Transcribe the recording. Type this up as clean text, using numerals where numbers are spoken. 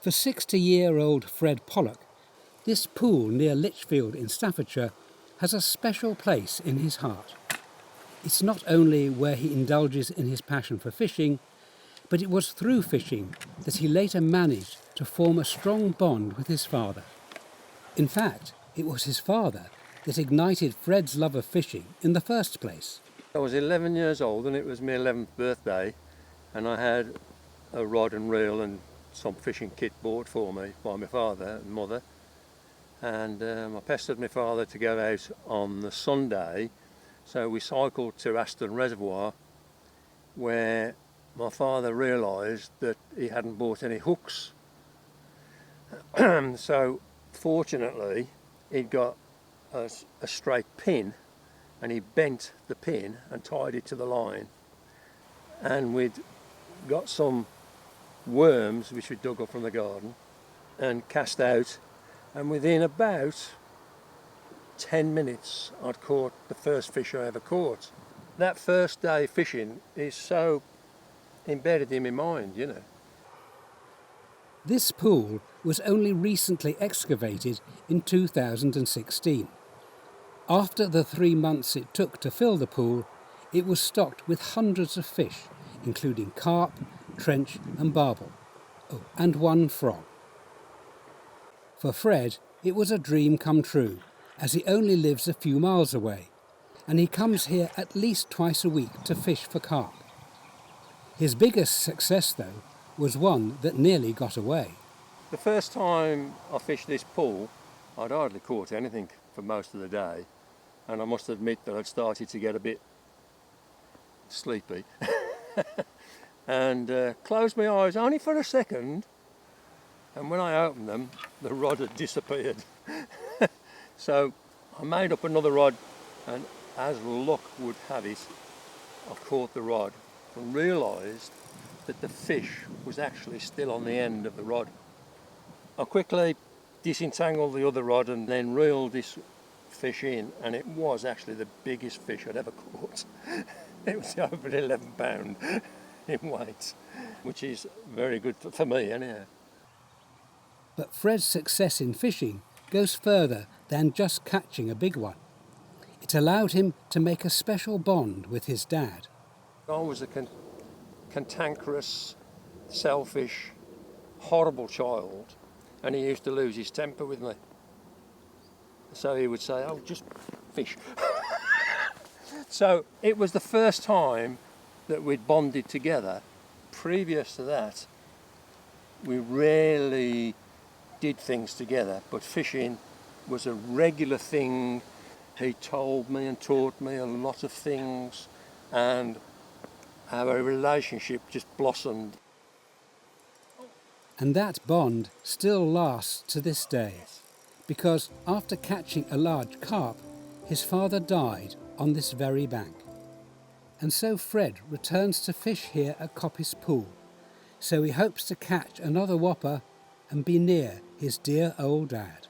For 60-year-old Fred Pollock, this pool near Lichfield in Staffordshire has a special place in his heart. It's not only where he indulges in his passion for fishing, but it was through fishing that he later managed to form a strong bond with his father. In fact, it was his father that ignited Fred's love of fishing in the first place. I was 11 years old and it was my 11th birthday, and I had a rod and reel and some fishing kit bought for me by my father and mother. And I pestered my father to go out on the Sunday, so we cycled to Aston Reservoir, where my father realised that he hadn't bought any hooks. So fortunately he'd got a straight pin, and he bent the pin and tied it to the line, and we'd got some worms which we dug up from the garden and cast out, and within about 10 minutes I'd caught the first fish I ever caught. That first day fishing is so embedded in my mind, you know. This pool was only recently excavated in 2016. After the 3 months it took to fill the pool, it was stocked with hundreds of fish, including carp, trench and barbel. Oh, and one frog. For Fred, it was a dream come true, as he only lives a few miles away, and he comes here at least twice a week to fish for carp. His biggest success, though, was one that nearly got away. The first time I fished this pool, I'd hardly caught anything for most of the day, and I must admit that I'd started to get a bit sleepy and closed my eyes only for a second, and when I opened them, the rod had disappeared. So I made up another rod, and as luck would have it, I caught the rod and realised that the fish was actually still on the end of the rod. I quickly disentangled the other rod and then reeled this fish in, and it was actually the biggest fish I'd ever caught. It was over 11 pound in weight, which is very good for me anyhow. But Fred's success in fishing goes further than just catching a big one. It allowed him to make a special bond with his dad. I was a cantankerous, selfish, horrible child, and he used to lose his temper with me. So he would say, "Oh, just fish." So it was the first time that we'd bonded together. Previous to that, we rarely did things together, but fishing was a regular thing. He told me and taught me a lot of things, and our relationship just blossomed. And that bond still lasts to this day, because after catching a large carp, his father died on this very bank. And so Fred returns to fish here at Coppice Pool, so he hopes to catch another whopper and be near his dear old dad.